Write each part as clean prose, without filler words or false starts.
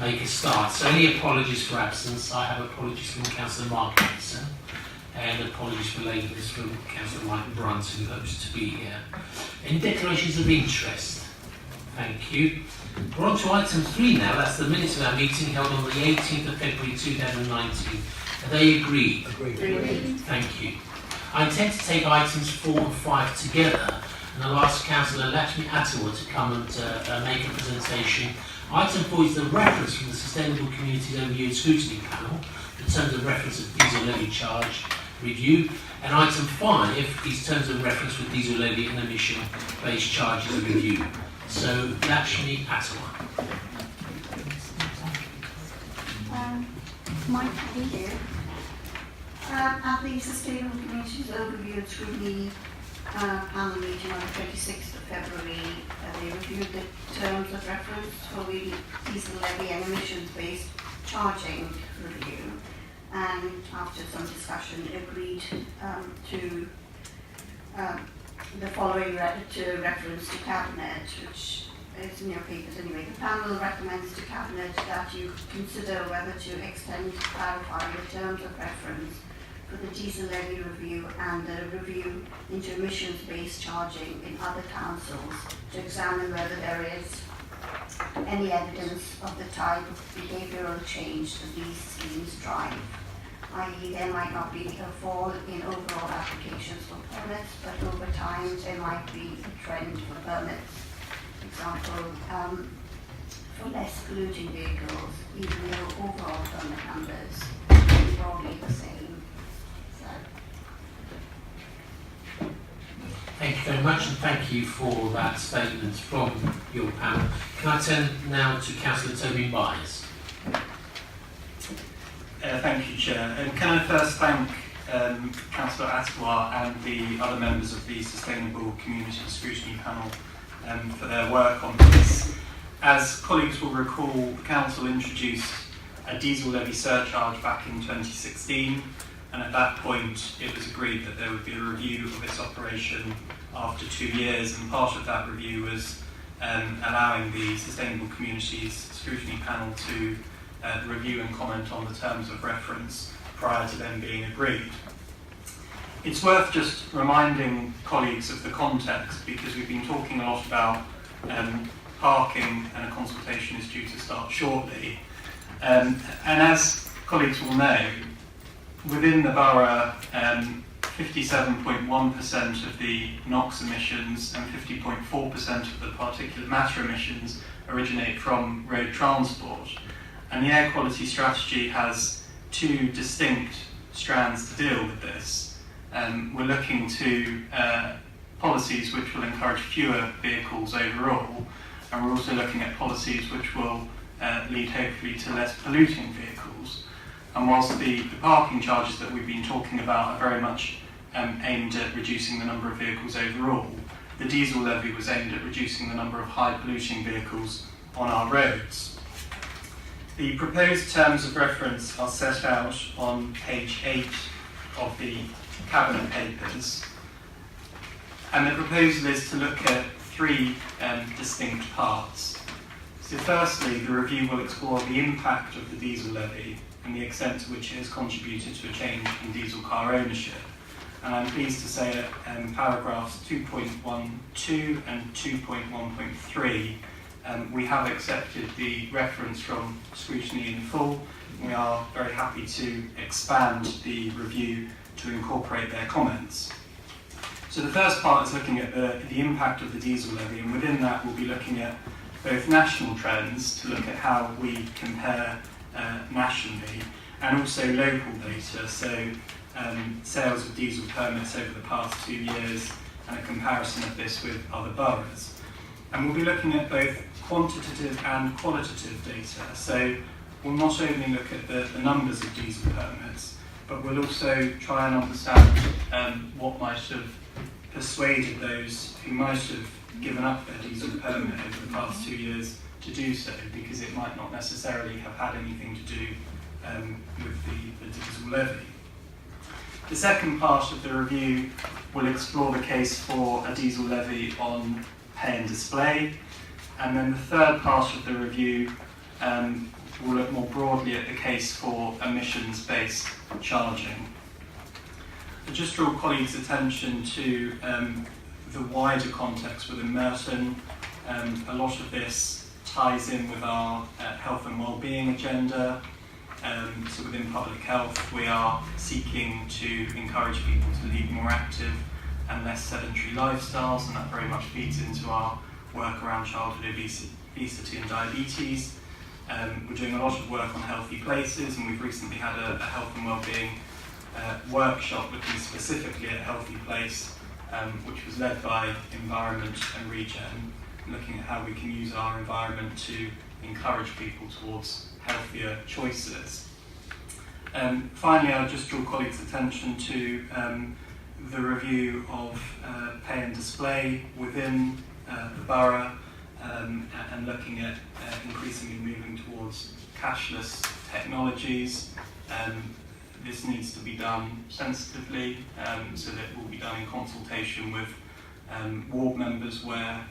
make a start. So any apologies for absence? I have apologies from Councillor Mark Anderson and apologies for lateness from Councillor Mike Brunt, who hopes to be here. Any declarations of interest? Thank you. We're on to item 3 now. That's the minutes of our meeting held on the 18th of February 2019. Are they agreed? Agreed. Thank you. I intend to take items 4 and 5 together, and I'll ask Councillor Lakshmi Attawa to come and make a presentation. Item 4 is the reference from the Sustainable Communities Overview and Scrutiny Panel, the terms of reference of diesel levy charge review, and item 5 is terms of reference for diesel levy and emission-based charges review. So, Lakshmi Attawa. Mike, thank you. At the Sustainable Communities Overview and Scrutiny panel meeting on the 26th of February, they reviewed the terms of reference for the diesel levy and emissions-based charging review, and after some discussion agreed to the following reference to Cabinet, which is in your papers anyway. The panel recommends to Cabinet that you consider whether to extend, clarify the terms of reference for the diesel levy review and the review into emissions-based charging in other councils to examine whether there is any evidence of the type of behavioural change that these schemes drive, i.e. there might not be a fall in overall applications for permits, but over time there might be a trend for permits. For example, for less polluting vehicles, even though overall permit numbers are broadly the same. Thank you very much, and thank you for that statement from your panel. Can I turn now to Councillor Toby Byers? Thank you, Chair. Can I first thank Councillor Attawa and the other members of the Sustainable Community Scrutiny Panel for their work on this. As colleagues will recall, the Council introduced a diesel levy surcharge back in 2016, and at that point it was agreed that there would be a review of its operation after 2 years, and part of that review was allowing the Sustainable Communities Scrutiny Panel to review and comment on the terms of reference prior to them being agreed. It's worth just reminding colleagues of the context, because we've been talking a lot about parking, and a consultation is due to start shortly. And as colleagues will know, within the borough, 57.1% of the NOx emissions and 50.4% of the particulate matter emissions originate from road transport. And the air quality strategy has 2 distinct strands to deal with this. We're looking to policies which will encourage fewer vehicles overall, and we're also looking at policies which will lead hopefully to less polluting vehicles. And whilst the parking charges that we've been talking about are very much aimed at reducing the number of vehicles overall, the diesel levy was aimed at reducing the number of high polluting vehicles on our roads. The proposed terms of reference are set out on page 8 of the Cabinet papers, and the proposal is to look at 3 distinct parts. So firstly, the review will explore the impact of the diesel levy and the extent to which it has contributed to a change in diesel car ownership. And I'm pleased to say that paragraphs 2.12 and 2.1.3 we have accepted the reference from Scrutiny in full. We are very happy to expand the review to incorporate their comments. So the first part is looking at the impact of the diesel levy, and within that we'll be looking at both national trends to look at how we compare nationally, and also local data, so sales of diesel permits over the past 2 years and a comparison of this with other boroughs. And we'll be looking at both quantitative and qualitative data, so we'll not only look at the numbers of diesel permits, but we'll also try and understand what might have persuaded those who might have given up their diesel permit over the past 2 years to do so, because it might not necessarily have had anything to do with the diesel levy. The second part of the review will explore the case for a diesel levy on pay and display, And then the third part of the review will look more broadly at the case for emissions-based charging. I just draw colleagues' attention to the wider context within Merton. A lot of this ties in with our health and well-being agenda. So within public health, we are seeking to encourage people to lead more active and less sedentary lifestyles, and that very much feeds into our work around childhood obesity and diabetes. We're doing a lot of work on healthy places, and we've recently had a health and well-being workshop looking specifically at healthy place, which was led by Environment and Regen, looking at how we can use our environment to encourage people towards healthier choices. Finally, I'll just draw colleagues' attention to the review of pay and display within the borough, and looking at increasingly moving towards cashless technologies. This needs to be done sensitively, so that it will be done in consultation with ward members where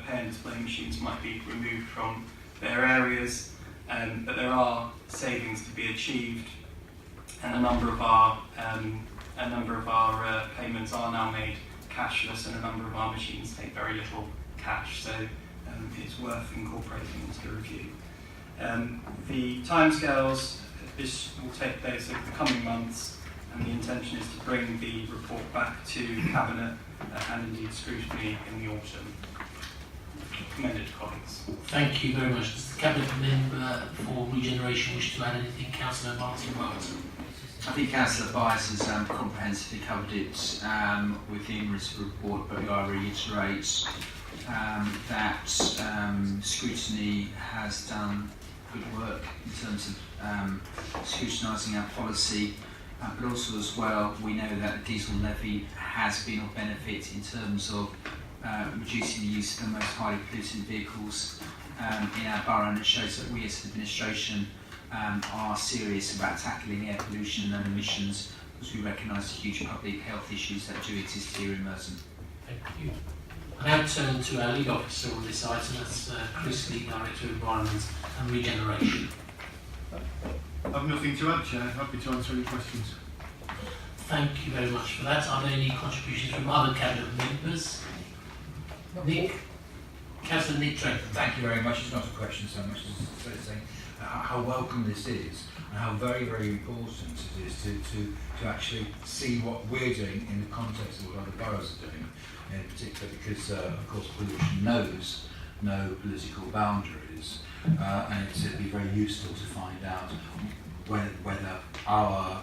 pay and display machines might be removed from their areas. But there are savings to be achieved, and a number of our payments are now made cashless, and a number of our machines take very little cash, so it's worth incorporating into the review. The timescales, this will take place over the coming months, and the intention is to bring the report back to Cabinet and indeed Scrutiny in the autumn. Commended colleagues. Thank you very much. Does the Cabinet Member for Regeneration wish to add anything? Councillor Martin Welton. I think Councillor Byers has comprehensively covered it within his report, but I reiterate that Scrutiny has done good work in terms of scrutinising our policy, but also as well we know that the diesel levy has been of benefit in terms of reducing the use of the most highly polluting vehicles in our borough, and it shows that we as an administration are serious about tackling air pollution and emissions, because we recognise the huge public health issues that do exist here in Merton. Thank you. I now turn to our lead officer on this item, that's Chris Lee, Director of Environment and Regeneration. I've nothing to add, Chair. Happy to answer any questions. Thank you very much for that. Are there any contributions from other Cabinet members? Nick? Councillor Nick Trenton. Thank you very much. It's not a question so much as saying how welcome this is, and how very, very important it is to actually see what we're doing in the context of what other boroughs are doing, in particular because, of course, pollution knows no political boundaries, and it'd be very useful to find out whether our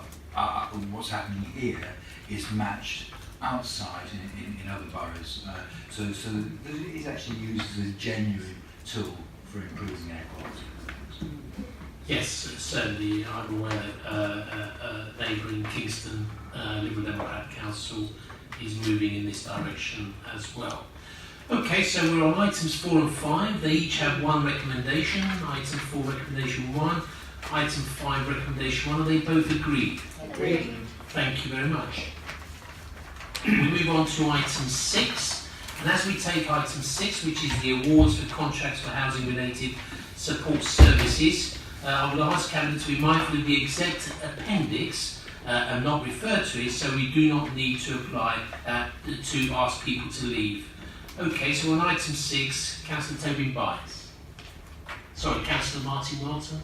what's happening here is matched outside in other boroughs. So it is actually used as a genuine tool for improving air quality. Yes, certainly. I'm aware that neighbouring Kingston Liberal Democrat Council is moving in this direction as well. Okay, so we're on items 4 and 5. They each have one recommendation. Item 4, recommendation 1. Item 5, recommendation 1. Are they both agreed? Agreed. Thank you very much. We move on to item 6. And as we take item 6, which is the awards for contracts for housing-related support services, I would ask Cabinet to be mindful of the Exempt appendix and not refer to it, so we do not need to apply to ask people to leave. Okay, so on item 6, Councillor Tobin Byers. Sorry, Councillor Martin Welton.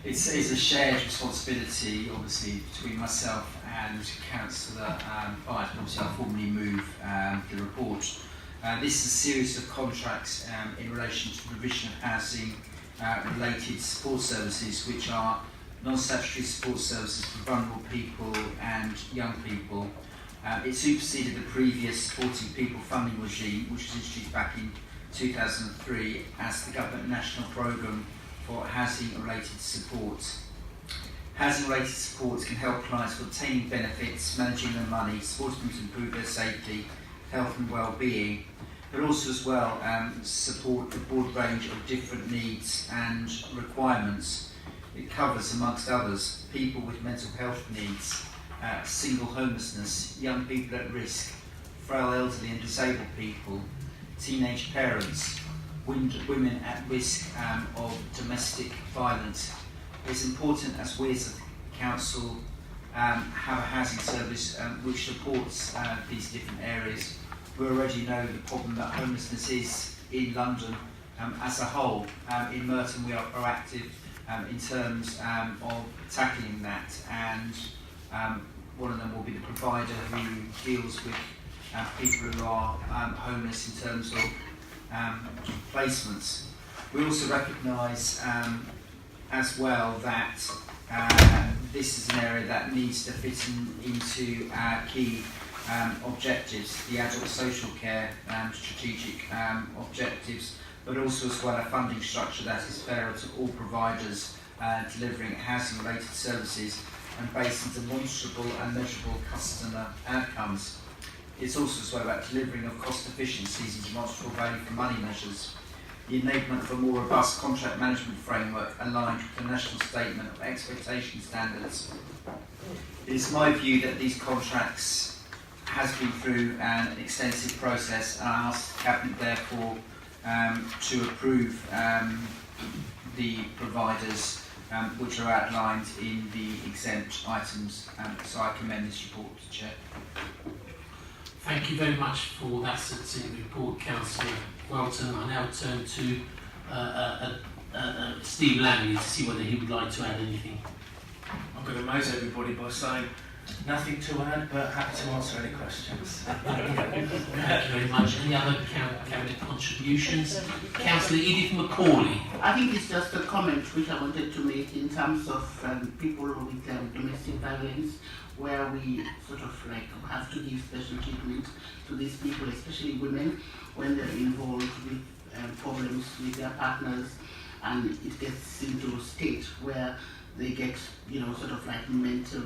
It's a shared responsibility, obviously, between myself and Councillor Byers. Obviously, I formally move the report. This is a series of contracts in relation to the provision of housing related support services, which are non-statutory support services for vulnerable people and young people. It superseded the previous Supporting People funding regime, which was introduced back in 2003 as the Government National Programme for Housing-Related Support. Housing-related supports can help clients with obtaining benefits, managing their money, supporting them to improve their safety, health and well-being, but also as well support a broad range of different needs and requirements. It covers, amongst others, people with mental health needs, single homelessness, young people at risk, frail elderly and disabled people, teenage parents, women at risk of domestic violence. It's important as we as a council have a housing service which supports these different areas. We already know the problem that homelessness is in London as a whole. In Merton we are proactive in terms of tackling that, and one of them will be the provider who deals with people who are homeless in terms of placements. We also recognise as well that this is an area that needs to fit into our key objectives, the adult social care strategic objectives, but also as well a funding structure that is fairer to all providers delivering housing related services and based on demonstrable and measurable customer outcomes. It's also as well about delivering of cost efficiencies and demonstrable value for money measures. The enablement of a more robust contract management framework aligned with the National Statement of Expectation Standards. It is my view that these contracts has been through an extensive process, and I ask the Cabinet therefore to approve the providers which are outlined in the exempt items. So I commend this report, Chair. Thank you very much for that succinct report, Councillor Welton. I now turn to Steve Langley to see whether he would like to add anything. I'm going to amaze everybody by saying nothing to add, but happy to answer any questions. Thank you very much. Any other Cabinet contributions? Councillor Edith Macaulay. I think it's just a comment which I wanted to make in terms of people with domestic violence, where we sort of like have to give special treatment to these people, especially women, when they're involved with problems with their partners, and it gets into a state where they get, sort of like mental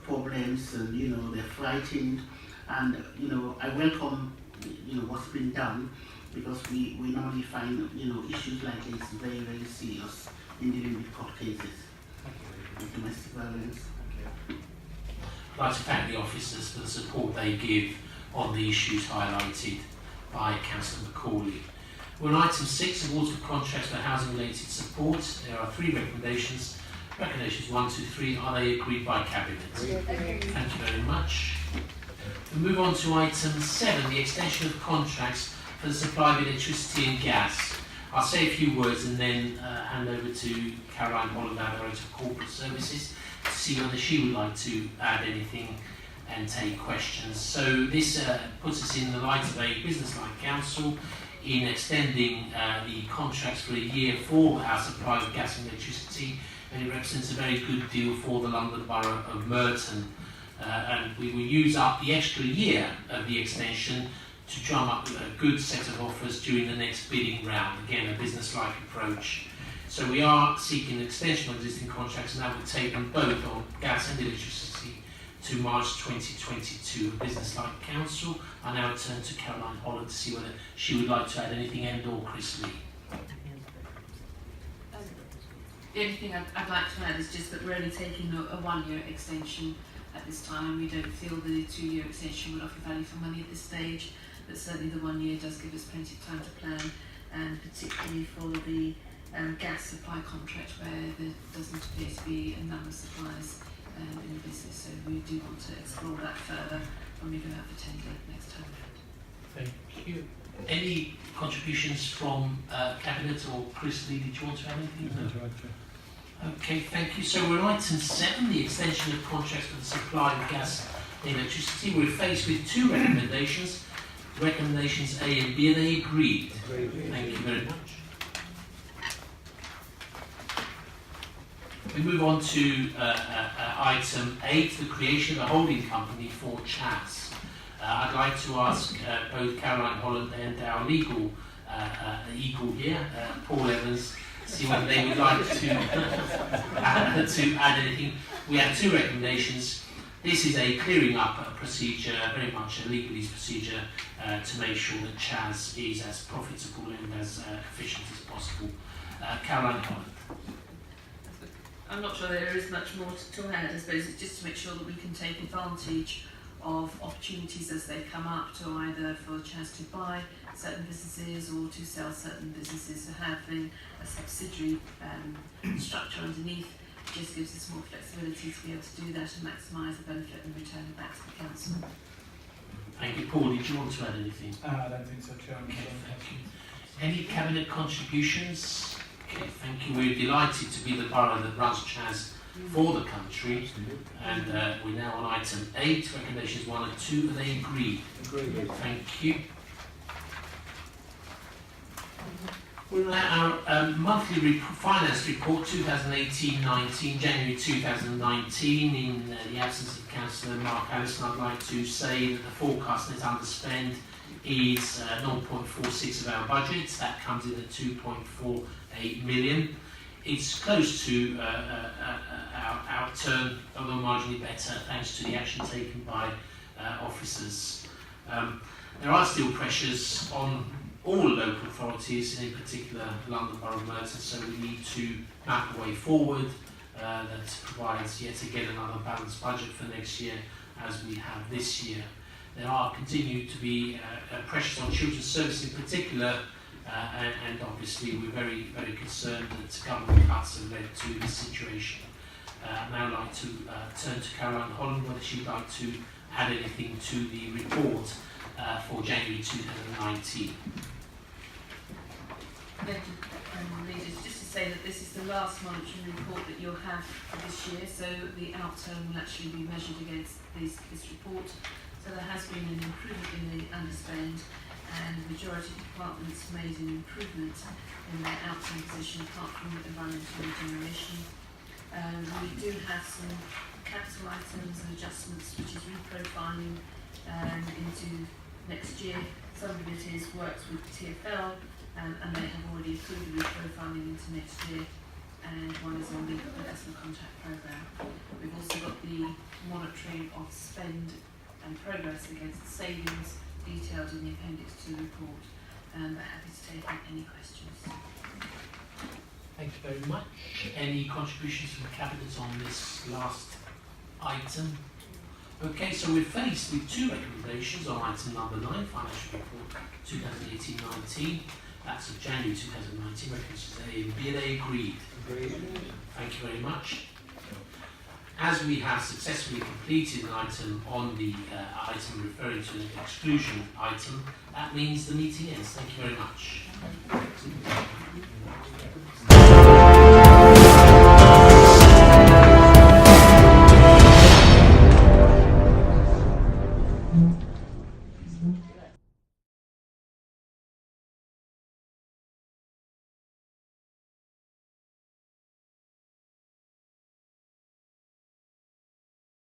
problems, and they're frightened, and I welcome what's been done, because we normally find issues like this very, very serious in dealing with court cases of domestic violence. I'd like to thank the officers for the support they give on the issues highlighted by Councillor Macaulay. We're on item 6, awards of contracts for housing related support. There are 3 recommendations. Recommendations 1, 2, 3, are they agreed by Cabinet? Thank you very much. We move on to item 7, the extension of contracts for the supply of electricity and gas. I'll say a few words and then hand over to Caroline Holland, our Director of Corporate Services, to see whether she would like to add anything and take questions. So this puts us in the light of a business-like council in extending the contracts for a year for our supply of gas and electricity, and it represents a very good deal for the London Borough of Merton. And we will use up the extra year of the extension to drum up a good set of offers during the next bidding round. Again, a business-like approach. So we are seeking an extension of existing contracts, and that would take them both on gas and electricity to March 2022. A business-like council. I now turn to Caroline Holland to see whether she would like to add anything, and or Chris Lee. The only thing I'd like to add is just that we're only taking a 1-year extension at this time. We don't feel the 2-year extension would offer value for money at this stage, but certainly the 1 year does give us plenty of time to plan, and particularly for the gas supply contract where there doesn't appear to be a number of suppliers in the business. So we do want to explore that further when we go out for tender next time around. Thank you. Any contributions from Cabinet or Chris Lee? Did you want to add anything? No. Okay, thank you. So we're on item 7, the extension of contracts for the supply of gas and electricity. We're faced with 2 recommendations. Recommendations A and B. Are they agreed? Agreed. Thank you very much. We move on to item 8, the creation of a holding company for Chas. I'd like to ask both Caroline Holland and our legal eagle here, Paul Evans, see whether they would like to add anything. We have 2 recommendations. This is a clearing up procedure, very much a legalese procedure, to make sure that Chas is as profitable and as efficient as possible. Caroline Holland. I'm not sure there is much more to add. I suppose it's just to make sure that we can take advantage of opportunities as they come up, to either for Chas to buy certain businesses or to sell certain businesses. So having a subsidiary structure underneath just gives us more flexibility to be able to do that and maximise the benefit and return it back to the council. Thank you. Paul, did you want to add anything? I don't think so, Chairman. Okay, thank you. Any cabinet contributions? Okay, thank you. We're delighted to be the borough that runs CHAS for the country, and we're now on item 8, recommendations 1 and 2. Are they agreed? Agreed. Thank you. We're now our monthly finance report 2018-19, January 2019. In the absence of Councillor Mark Allison, I'd like to say that the forecast net underspend is 0.46 of our budget. That comes in at 2.48 million. It's close to our turn, although marginally better, thanks to the action taken by officers. There are still pressures on all local authorities, and in particular London Borough of Merton, so we need to map a way forward that provides yet again another balanced budget for next year as we have this year. There are continue to be pressures on children's service in particular, and obviously we're very, very concerned that government cuts have led to this situation. I'd now like to turn to Caroline Holland, whether she'd like to add anything to the report for January 2019. Thank you, leaders. Just to say that this is the last monetary report that you'll have for this year, so the outturn will actually be measured against this report. So there has been an improvement in the underspend, and the majority of departments made an improvement in their outturn position apart from environmental regeneration. We do have some capital items and adjustments, which is reprofiling into next year. Some of it is works with TfL, and they have already approved the reprofiling into next year, and one is on the investment contract programme. We've also got the monitoring of spend and progress against the savings detailed in the appendix to the report, but happy to take any questions. Thank you very much. Any contributions from the Cabinet on this last item? Okay, so we're faced with two recommendations on item number 9, Financial Report 2018-19. That's of January 2019, recommendations A and B. Are they agreed? Agreed. Thank you very much. As we have successfully completed an item on the item referring to an exclusion item, that means the meeting ends. Thank you very much.